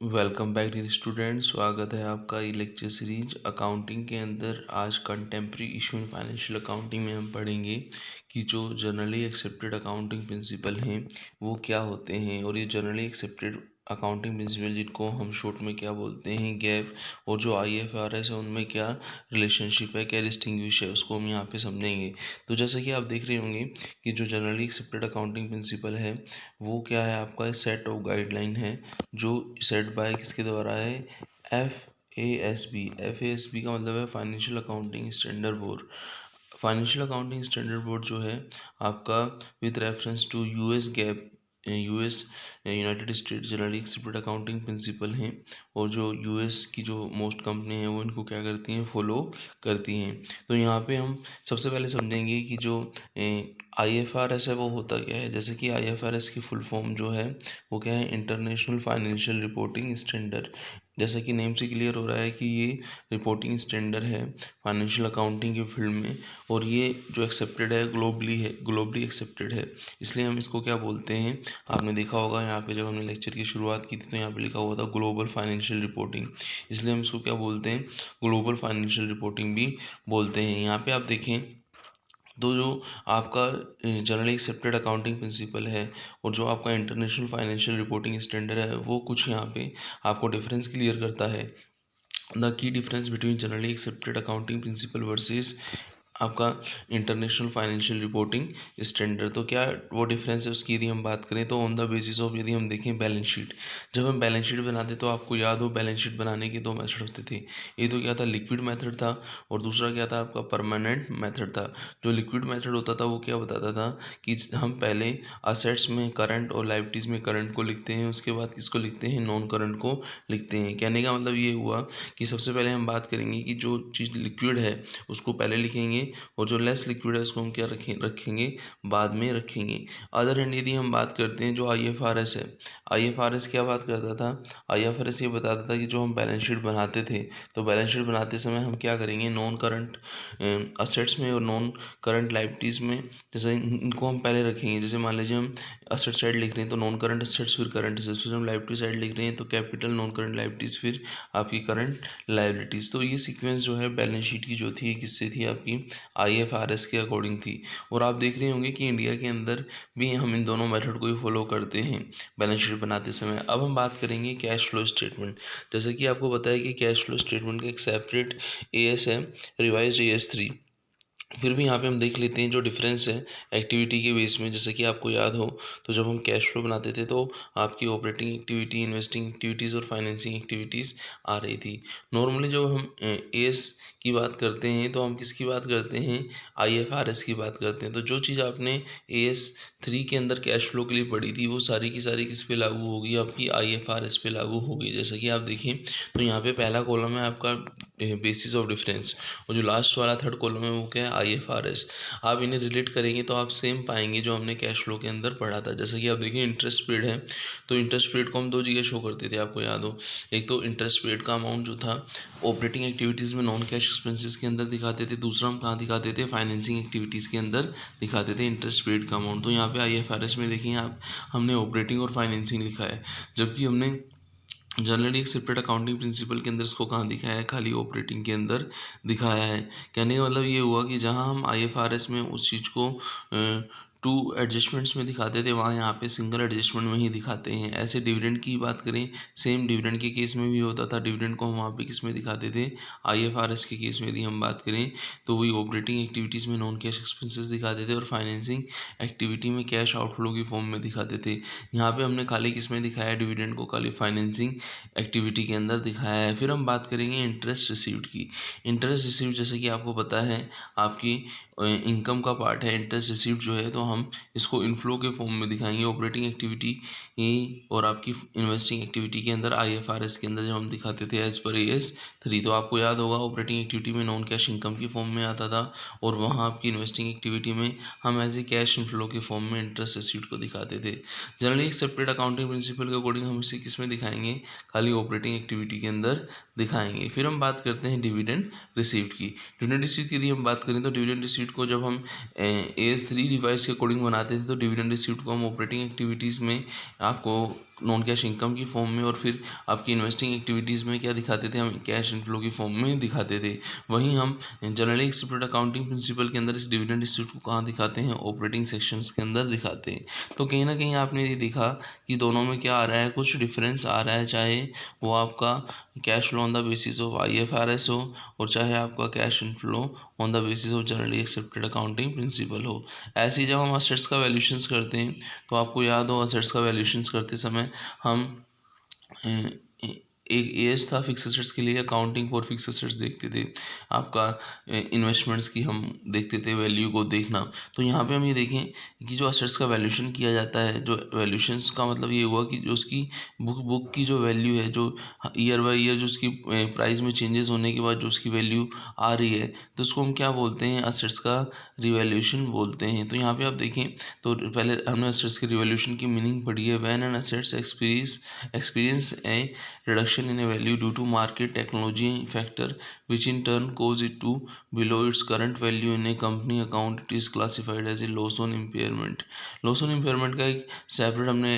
Welcome back dear student. स्वागत है आपका ये लेक्चर सीरीज अकाउंटिंग के अंदर। आज contemporary issue in financial accounting में हम पढ़ेंगे कि जो जनरली एक्सेप्टेड अकाउंटिंग प्रिंसिपल हैं वो क्या होते हैं, और ये जनरली एक्सेप्टेड अकाउंटिंग प्रिंसिपल जिनको हम शॉर्ट में क्या बोलते हैं गैप, और जो IFRS है उनमें क्या रिलेशनशिप है, क्या डिस्टिंग्विश है, उसको हम यहाँ पे समझेंगे। तो जैसा कि आप देख रहे होंगे कि जो जनरली एक्सेप्टेड अकाउंटिंग प्रिंसिपल है वो क्या है, आपका सेट ऑफ गाइडलाइन है जो सेट बाय किसके द्वारा है, FASB का मतलब है financial accounting standard board. Financial accounting standard board जो है आपका with reference to US GAAP, US United State generally accepted accounting principle हैं, और जो US की जो मोस्ट कंपनी है वो इनको क्या करती हैं, फॉलो करती हैं। तो यहाँ पे हम सबसे पहले समझेंगे कि जो IFRS है वो होता क्या है। जैसे कि IFRS की फुल फॉर्म जो है वो क्या है, इंटरनेशनल फाइनेंशियल रिपोर्टिंग स्टैंडर्ड। जैसा कि नेम से क्लियर हो रहा है कि ये रिपोर्टिंग स्टैंडर्ड है फाइनेंशियल अकाउंटिंग के फील्ड में, और ये जो एक्सेप्टेड है ग्लोबली एक्सेप्टेड है। इसलिए हम इसको क्या बोलते हैं, आपने देखा होगा यहाँ पे जब हमने लेक्चर की शुरुआत की थी तो यहाँ पे लिखा हुआ था ग्लोबल फाइनेंशियल रिपोर्टिंग, इसलिए हम इसको क्या बोलते हैं, ग्लोबल फाइनेंशियल रिपोर्टिंग भी बोलते हैं। यहाँ पे आप देखें तो जो आपका जनरली एक्सेप्टेड अकाउंटिंग प्रिंसिपल है और जो आपका इंटरनेशनल फाइनेंशियल रिपोर्टिंग स्टैंडर्ड है वो कुछ यहाँ पे आपको डिफरेंस क्लियर करता है। The key difference between generally accepted accounting principal versus आपका इंटरनेशनल फाइनेंशियल रिपोर्टिंग स्टैंडर्ड। तो क्या वो डिफरेंस है उसकी यदि हम बात करें तो ऑन द बेसिस ऑफ, यदि हम देखें बैलेंस शीट, जब हम बैलेंस शीट बनाते तो आपको याद हो बैलेंस शीट बनाने के दो मेथड होते थे। एक तो क्या था, लिक्विड मेथड था, और दूसरा क्या था आपका परमानेंट मेथड था। जो लिक्विड मेथड होता था वो क्या बताता था कि हम पहले असेट्स में करंट और लायबिलिटीज़ में करंट को लिखते हैं, उसके बाद किसको लिखते हैं, नॉन करंट को लिखते हैं। कहने का मतलब ये हुआ कि सबसे पहले हम बात करेंगे कि जो चीज़ लिक्विड है उसको पहले लिखेंगे, और जो लेस लिक्विड है उसको हम क्या रखेंगे, बाद में रखेंगे। अदर हैंड यदि हम बात करते हैं जो IFRS है, IFRS क्या बात करता था, IFRS ये बताता था कि जो हम बैलेंस शीट बनाते थे तो बैलेंस शीट बनाते समय हम क्या करेंगे, नॉन करंट असेट्स में और नॉन करंट लायबिलिटीज़ में, जैसे इनको हम पहले रखेंगे। जैसे मान लीजिए हम असेट साइड लिख रहे हैं तो नॉन करंट असेट्स फिर करंट असेट्स, फिर हम लायबिलिटी साइड लिख रहे हैं तो कैपिटल नॉन करंट लायबिलिटीज़ फिर आपकी करंट लायबिलिटीज़। तो ये सीक्वेंस जो है बैलेंस शीट की जो थी किससे थी, आपकी IFRS के अकॉर्डिंग थी। और आप देख रहे होंगे कि इंडिया के अंदर भी हम इन दोनों मेथड को ही फॉलो करते हैं बैलेंस शीट बनाते समय। अब हम बात करेंगे कैश फ्लो स्टेटमेंट। जैसे कि आपको पता है कि कैश फ्लो स्टेटमेंट का एक सेपरेट AS है, रिवाइज्ड AS3। फिर भी यहाँ पे हम देख लेते हैं जो डिफरेंस है एक्टिविटी के बेस में। जैसे कि आपको याद हो तो जब हम कैश फ्लो बनाते थे तो आपकी ऑपरेटिंग एक्टिविटी, इन्वेस्टिंग एक्टिविटीज़ और फाइनेंसिंग एक्टिविटीज़ आ रही थी। नॉर्मली जब हम एस की बात करते हैं तो हम किसकी बात करते हैं, IFRS की बात करते हैं। तो जो चीज़ आपने AS3 के अंदर कैश फ्लो के लिए पढ़ी थी वो सारी की सारी किस पे लागू होगी, आपकी IFRS पे लागू होगी। जैसा कि आप देखें तो यहाँ पे पहला कॉलम है आपका बेसिस ऑफ डिफरेंस, और जो लास्ट वाला थर्ड कॉलम है वो क्या है, IFRS। आप इन्हें रिलेट करेंगे तो आप सेम पाएंगे जो हमने कैश फ्लो के अंदर पढ़ा था। जैसे कि आप देखिए इंटरेस्ट पेड है, तो इंटरेस्ट पेड को हम दो जगह शो करते थे, आपको याद हो। एक तो इंटरेस्ट पेड का अमाउंट जो था ऑपरेटिंग एक्टिविटीज़ में नॉन कैश एक्सपेंसेस के अंदर दिखाते थे, दूसरा हम कहाँ दिखाते थे, फाइनेंसिंग एक्टिविटीज़ के अंदर दिखाते थे इंटरेस्ट पेड का अमाउंट। तो यहाँ पे IFRS में देखिए आप, हमने ऑपरेटिंग और फाइनेंसिंग लिखा है, जबकि हमने जनरली एक्सेप्टेड अकाउंटिंग प्रिंसिपल के अंदर इसको कहाँ दिखाया है, खाली ऑपरेटिंग के अंदर दिखाया है। कहने का मतलब ये हुआ कि जहाँ हम IFRS में उस चीज़ को टू एडजस्टमेंट्स में दिखाते थे वहाँ यहाँ पे सिंगल एडजस्टमेंट में ही दिखाते हैं। ऐसे डिविडेंड की बात करें, सेम डिविडेंड के केस में भी होता था, डिविडेंड को हम वहाँ पे किस में दिखाते थे, IFRS के केस में यदि हम बात करें तो वही ऑपरेटिंग एक्टिविटीज़ में नॉन कैश एक्सपेंसेस दिखाते थे और फाइनेंसिंग एक्टिविटी में कैश आउटफ्लो की फॉर्म में दिखाते थे। यहाँ पे हमने खाली किस में दिखाया है, डिविडेंड को खाली फाइनेंसिंग एक्टिविटी के अंदर दिखाया है। फिर हम बात करेंगे इंटरेस्ट रिसीव्ड की। इंटरेस्ट रिसीव्ड जैसे कि आपको पता है आपकी इनकम का पार्ट है इंटरेस्ट रिसीव्ड जो है, तो हम इसको इनफ्लो के फॉर्म में दिखाएंगे ऑपरेटिंग एक्टिविटी और आपकी इन्वेस्टिंग एक्टिविटी के अंदर। IFRS के अंदर जब हम दिखाते थे एज पर AS3, तो आपको याद होगा ऑपरेटिंग एक्टिविटी में नॉन कैश इनकम की फॉर्म में आता था, और वहाँ आपकी इन्वेस्टिंग एक्टिविटी में हम एज ए कैश इनफ्लो के फॉर्म में इंटरेस्ट रिसीव्ड को दिखाते थे। जनरली एक्सेप्टेड अकाउंटिंग प्रिंसिपल के अकॉर्डिंग हम इसे किस में दिखाएंगे, खाली ऑपरेटिंग एक्टिविटी के अंदर दिखाएंगे। फिर हम बात करते हैं डिविडेंड रिसीव्ड की। डिविडेंड रिसीव्ड की यदि हम बात करें तो डिविडेंड रिसीव्ड को जब हम AS3 रिवाइज के अकॉर्डिंग बनाते थे तो डिविडेंड रिसीव्ड को हम ऑपरेटिंग एक्टिविटीज़ में आपको नॉन कैश इनकम की फॉर्म में, और फिर आपकी इन्वेस्टिंग एक्टिविटीज़ में क्या दिखाते थे, हम कैश इनफ्लो की फॉर्म में दिखाते थे। वहीं हम जनरली एक्सेप्टेड अकाउंटिंग प्रिंसिपल के अंदर इस डिविडेंड डिस्ट्रीब्यूट को कहाँ दिखाते हैं, ऑपरेटिंग सेक्शंस के अंदर दिखाते हैं। तो कहीं ना कहीं आपने ये देखा कि दोनों में क्या आ रहा है, कुछ डिफरेंस आ रहा है, चाहे वो आपका cash flow on the basis of IFRS हो, और चाहे आपका cash inflow on the basis of generally accepted accounting principal हो। ऐसे ही जब हम असेट्स का वैल्यूशंस करते हैं, तो आपको याद हो असेट्स का वैल्यूशंस करते समय हम एक एज था फिक्स एसेट्स के लिए, अकाउंटिंग फॉर फिक्स एसेट्स देखते थे, आपका इन्वेस्टमेंट्स की हम देखते थे वैल्यू को देखना। तो यहाँ पे हम ये देखें कि जो असेट्स का वैल्यूशन किया जाता है, जो वैल्यूशंस का मतलब ये हुआ कि जो उसकी बुक की जो वैल्यू है, जो ईयर बाय ईयर जो उसकी प्राइस में चेंजेस होने के बाद जो उसकी वैल्यू आ रही है, तो उसको हम क्या बोलते हैं, असेट्स का रिवैल्यूएशन बोलते हैं। तो यहाँ पे आप देखें तो पहले हमने असेट्स की रिवैल्यूएशन की मीनिंग पढ़ी है, when an assets experience A reduction in a value due to market technology factor which in turn cause it to below its current value in a company account, it is classified as a loss on impairment। loss on impairment का एक separate हमने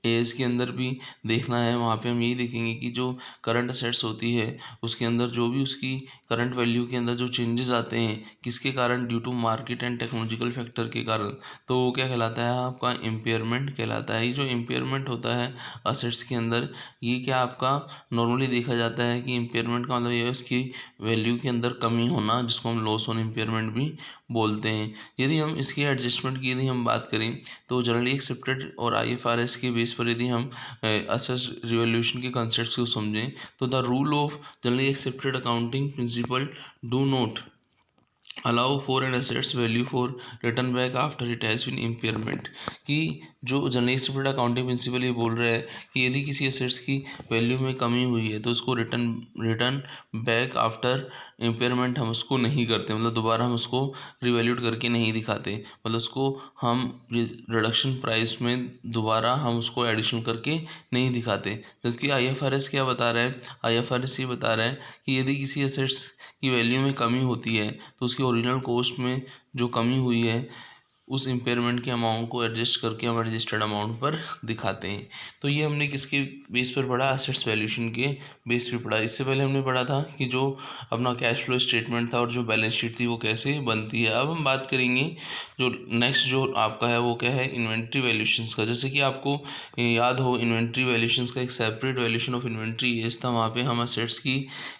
as के अंदर भी देखना है। वहाँ पे हम यही देखेंगे कि जो करंट असेट्स होती है उसके अंदर जो भी उसकी करंट वैल्यू के अंदर जो चेंजेस आते हैं, किसके कारण, due to market and technological factor के कारण, तो वो क्या कहलाता है, आपका इम्पेयरमेंट कहलाता है। ये जो इम्पेयरमेंट होता है असेट्स के अंदर, ये क्या आपका नॉर्मली देखा जाता है कि इम्पेयरमेंट का मतलब ये है उसकी वैल्यू के अंदर कमी होना, जिसको हम लॉस ऑन इम्पेयरमेंट भी बोलते हैं। यदि हम इसकी एडजस्टमेंट की यदि हम बात करें, तो जनरली एक्सेप्टेड और IFRS के बेस पर यदि हम असेट रिवैल्यूएशन के कॉन्सेप्ट्स को समझें, तो the rule of generally accepted accounting principle do not allow for an assets value for return back after it has been impairment. कि जो जनरली एक्सेप्टेड अकाउंटिंग प्रिंसिपल ये बोल रहा है कि यदि किसी एसेट्स की वैल्यू में कमी हुई है, तो उसको रिटर्न बैक आफ्टर इम्पेयरमेंट हम उसको नहीं करते, मतलब दोबारा हम उसको रिवैल्यूट करके नहीं दिखाते, मतलब उसको हम रिडक्शन प्राइस में दोबारा हम उसको एडिशन करके नहीं दिखाते। जबकि IFRS क्या बता रहा है, IFRS ये बता रहा है कि यदि किसी एसेट्स की वैल्यू में कमी होती है, तो उसकी ओरिजिनल कॉस्ट में जो कमी हुई है, उस इम्पेयरमेंट के अमाउंट को एडजस्ट करके हम रजिस्टर्ड अमाउंट पर दिखाते हैं। तो ये हमने किसके बेस पर पढ़ा, एसेट्स वैल्यूशन के बेस पर पढ़ा। इससे पहले हमने पढ़ा था कि जो अपना कैश फ्लो स्टेटमेंट था और जो बैलेंस शीट थी वो कैसे बनती है। अब हम बात करेंगे जो नेक्स्ट जो आपका है वो क्या है, इन्वेंट्री वैल्यूशंस का। जैसे कि आपको याद हो, इन्वेंट्री वैल्यूशंस का एक separate valuation of inventory as था। वहाँ पे हम असेट्स की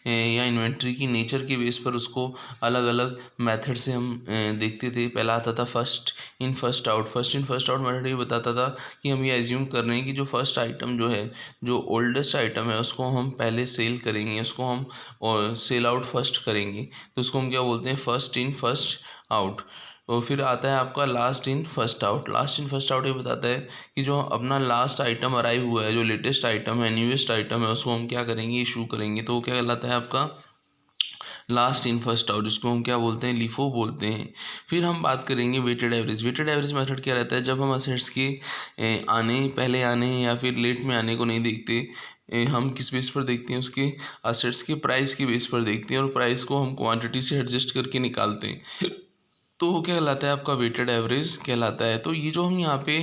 या इन्वेंट्री की नेचर के बेस पर उसको अलग अलग मेथड से हम देखते थे। पहला आता था first in first out. First in first out method ये बताता था कि हम ये एज्यूम कर रहे हैं कि जो फर्स्ट आइटम जो है, जो ओल्डेस्ट आइटम है, उसको हम पहले सेल करेंगे, उसको हम सेल आउट फर्स्ट करेंगे, तो उसको हम क्या बोलते हैं, फर्स्ट इन फर्स्ट आउट। और फिर आता है आपका last in first out. Last in first out ये बताता है कि जो अपना लास्ट आइटम अराइव हुआ है, जो लेटेस्ट आइटम है, न्यूएस्ट आइटम है, उसको हम क्या करेंगे, इशू करेंगे, तो वो क्या कहलाता है आपका लास्ट इन फर्स्ट आउट, जिसको हम क्या बोलते हैं, लिफो बोलते हैं। फिर हम बात करेंगे weighted average. Weighted average method क्या रहता है, जब हम असेट्स के पहले आने या फिर लेट में आने को नहीं देखते, हम किस बेस पर देखते हैं, उसके असेट्स के प्राइस के बेस पर देखते हैं, और प्राइस को हम क्वांटिटी से एडजस्ट करके निकालते हैं, तो वो क्या कहलाता है, आपका वेटेड एवरेज कहलाता है। तो ये जो हम यहाँ पे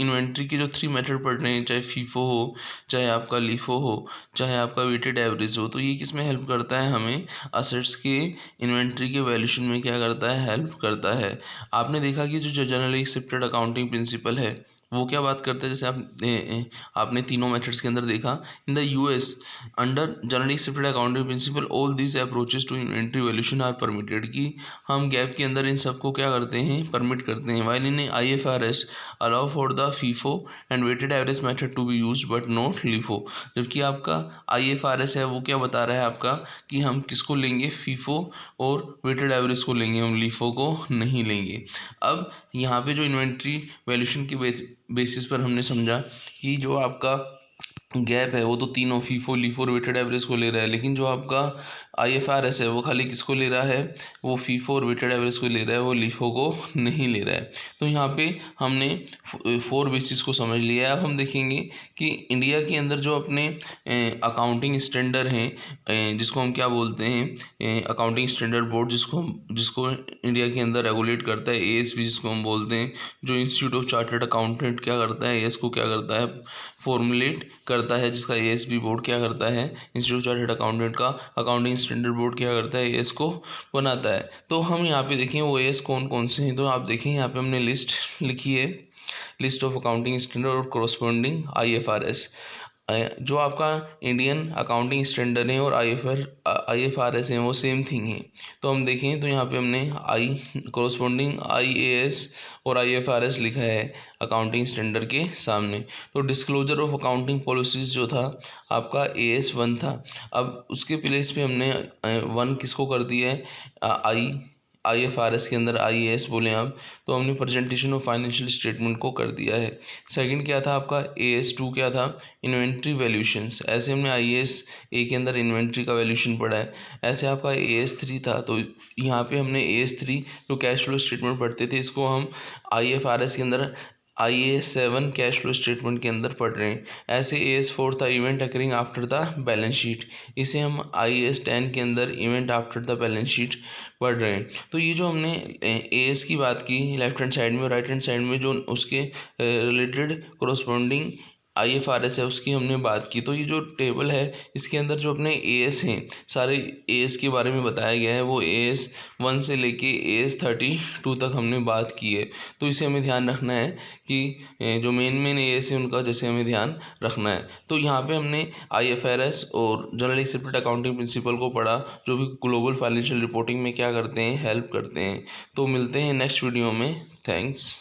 इन्वेंट्री की जो 3 मेथड पढ़ रहे हैं, चाहे फीफो हो, चाहे आपका लीफो हो, चाहे आपका वेटेड एवरेज हो, तो ये किस में हेल्प करता है, हमें असेट्स के इन्वेंट्री के वैल्यूशन में क्या करता है, हेल्प करता है। आपने देखा कि जो जनरली एक्सेप्टेड अकाउंटिंग प्रिंसिपल है वो क्या बात करते हैं, जैसे आपने तीनों मेथड्स के अंदर देखा, in the US under generally accepted accounting principle all this approaches to inventory valuation are permitted. की हम गैप के अंदर इन सबको क्या करते हैं, परमिट करते हैं। While in IFRS allow for the FIFO and weighted average method to be use but not LIFO. जबकि आपका IFRS है वो क्या बता रहा है आपका कि हम किसको लेंगे, फीफो और वेटेड एवरेज को लेंगे, हम लीफो को नहीं लेंगे। अब यहाँ पे जो इन्वेंट्री वैल्यूशन के बेसिस पर हमने समझा कि जो आपका गैप है वो तो तीनों फीफो, लीफो और वेटेड एवरेज को ले रहा है, लेकिन जो आपका IFRS है वो खाली किसको ले रहा है, वो फीफो और वेटेड एवरेज को ले रहा है, वो लीफो को नहीं ले रहा है। तो यहाँ पे हमने 4 बेसिस को समझ लिया है। अब हम देखेंगे कि इंडिया के अंदर जो अपने अकाउंटिंग स्टैंडर्ड हैं, जिसको हम क्या बोलते हैं, अकाउंटिंग स्टैंडर्ड बोर्ड, जिसको इंडिया के अंदर रेगुलेट करता है, ASB जिसको हम बोलते हैं, जो इंस्टीट्यूट ऑफ चार्टर्ड अकाउंटेंट क्या करता है, AS को क्या करता है, फॉर्मुलेट करता है, जिसका ASB बोर्ड क्या करता है, इंस्टीट्यूट ऑफ चार्टर्ड अकाउंटेंट का अकाउंटिंग स्टैंडर्ड बोर्ड क्या करता है, AS को बनाता है। तो हम यहाँ पे देखें वो AS कौन कौन से हैं। तो आप देखें यहाँ पे हमने लिस्ट लिखी है, लिस्ट ऑफ अकाउंटिंग स्टैंडर्ड और कॉरस्पॉन्डिंग IFRS। जो आपका इंडियन अकाउंटिंग स्टैंडर्ड है और IFRS है वो सेम थिंग है। तो हम देखें तो यहाँ पे हमने कॉरस्पॉन्डिंग IAS और IFRS लिखा है अकाउंटिंग स्टैंडर्ड के सामने। तो डिस्क्लोजर ऑफ अकाउंटिंग पॉलिसीज जो था आपका AS1 था। अब उसके प्लेस पे हमने 1 किसको कर दिया है, IFRS के अंदर IAS बोले आप, तो हमने प्रेजेंटेशन ऑफ फाइनेंशियल स्टेटमेंट को कर दिया है। सेकंड क्या था आपका AS2 क्या था, इन्वेंट्री वैल्यूशंस। ऐसे हमने IAS1 के अंदर इन्वेंट्री का वैल्यूशन पढ़ा है। ऐसे आपका AS3 था, तो यहाँ पे हमने AS3 जो कैश फ्लो स्टेटमेंट पढ़ते थे इसको हम IFRS के अंदर IAS7 कैश फ्लो स्टेटमेंट के अंदर पढ़ रहे हैं। ऐसे AS4 था event occurring after the balance sheet, इसे हम IAS10 के अंदर event after the balance sheet पढ़ रहे हैं। तो ये जो हमने AS की बात की लेफ्ट हैंड साइड में और राइट हैंड साइड में जो उसके रिलेटेड कोरस्पॉन्डिंग IFRS है उसकी हमने बात की। तो ये जो टेबल है इसके अंदर जो अपने AS हैं सारे AS के बारे में बताया गया है, वो AS1 से लेके AS32 तक हमने बात की है। तो इसे हमें ध्यान रखना है कि जो मेन AS है उनका जैसे हमें ध्यान रखना है। तो यहाँ पे हमने IFRS और जनरल एक्सेप्टेड अकाउंटिंग प्रिंसिपल को पढ़ा, जो भी ग्लोबल फाइनेंशियल रिपोर्टिंग में क्या करते हैं, हेल्प करते हैं। तो मिलते हैं नेक्स्ट वीडियो में। थैंक्स।